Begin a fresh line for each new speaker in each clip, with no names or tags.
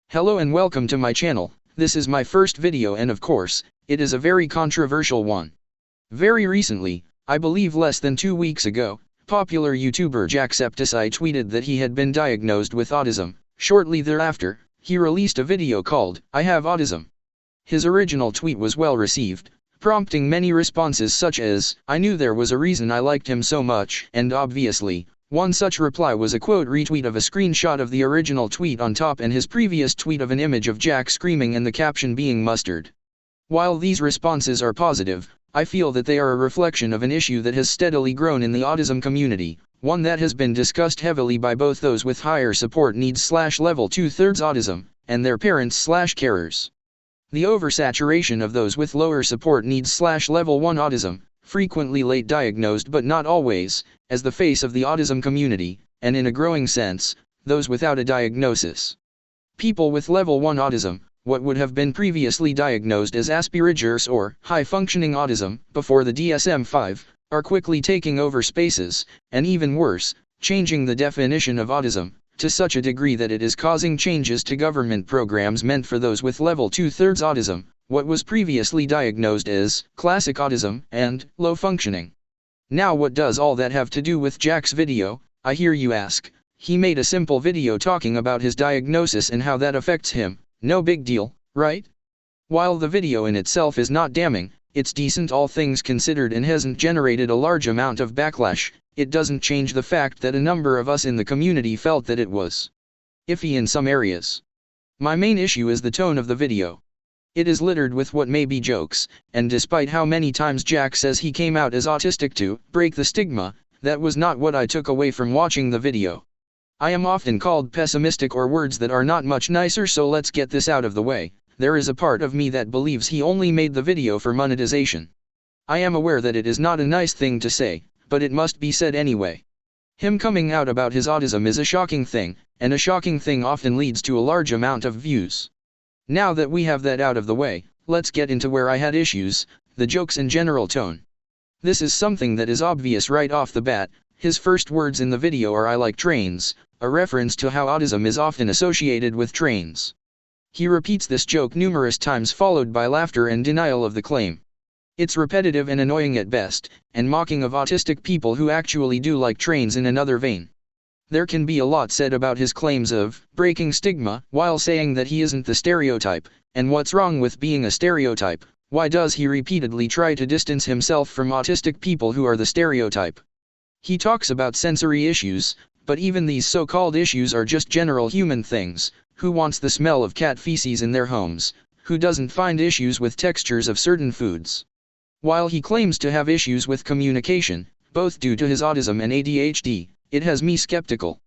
Hello and welcome to my channel. This is my first video and of course, it is a very controversial one. Very recently, I believe less than 2 weeks ago, popular YouTuber Jacksepticeye tweeted that he had been diagnosed with autism. Shortly thereafter, he released a video called, "I Have Autism." His original tweet was well received, prompting many responses such as, "I knew there was a reason I liked him so much," and obviously, one such reply was a quote retweet of a screenshot of the original tweet on top and his previous tweet of an image of Jack screaming and the caption being mustard. While these responses are positive, I feel that they are a reflection of an issue that has steadily grown in the autism community, one that has been discussed heavily by both those with higher support needs / level 2/3 autism, and their parents / carers. The oversaturation of those with lower support needs / level 1 autism, frequently late diagnosed but not always, as the face of the autism community, and in a growing sense, those without a diagnosis. People with level 1 autism, what would have been previously diagnosed as Asperger's or high-functioning autism, before the DSM-5, are quickly taking over spaces, and even worse, changing the definition of autism, to such a degree that it is causing changes to government programs meant for those with level 2/3 autism, what was previously diagnosed as classic autism and low functioning. Now what does all that have to do with Jack's video, I hear you ask? He made a simple video talking about his diagnosis and how that affects him. No big deal, right? While the video in itself is not damning, it's decent all things considered and hasn't generated a large amount of backlash, it doesn't change the fact that a number of us in the community felt that it was iffy in some areas. My main issue is the tone of the video. It is littered with what may be jokes, and despite how many times Jack says he came out as autistic to break the stigma, that was not what I took away from watching the video. I am often called pessimistic or words that are not much nicer, so let's get this out of the way. There is a part of me that believes he only made the video for monetization. I am aware that it is not a nice thing to say, but it must be said anyway. Him coming out about his autism is a shocking thing, and a shocking thing often leads to a large amount of views. Now that we have that out of the way, let's get into where I had issues, the jokes and general tone. This is something that is obvious right off the bat. His first words in the video are "I like trains," a reference to how autism is often associated with trains. He repeats this joke numerous times followed by laughter and denial of the claim. It's repetitive and annoying at best, and mocking of autistic people who actually do like trains in another vein. There can be a lot said about his claims of breaking stigma, while saying that he isn't the stereotype, and what's wrong with being a stereotype? Why does he repeatedly try to distance himself from autistic people who are the stereotype? He talks about sensory issues, but even these so-called issues are just general human things. Who wants the smell of cat feces in their homes? Who doesn't find issues with textures of certain foods? While he claims to have issues with communication, both due to his autism and ADHD, it has me skeptical.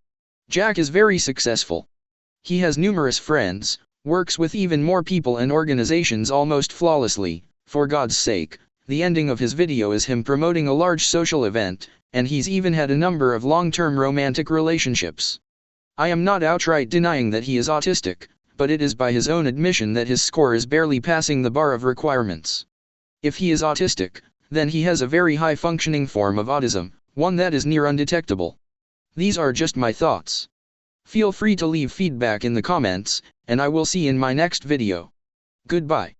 Jack is very successful. He has numerous friends, works with even more people and organizations almost flawlessly. For God's sake, the ending of his video is him promoting a large social event, and he's even had a number of long-term romantic relationships. I am not outright denying that he is autistic, but it is by his own admission that his score is barely passing the bar of requirements. If he is autistic, then he has a very high-functioning form of autism, one that is near undetectable. These are just my thoughts. Feel free to leave feedback in the comments, and I will see you in my next video. Goodbye.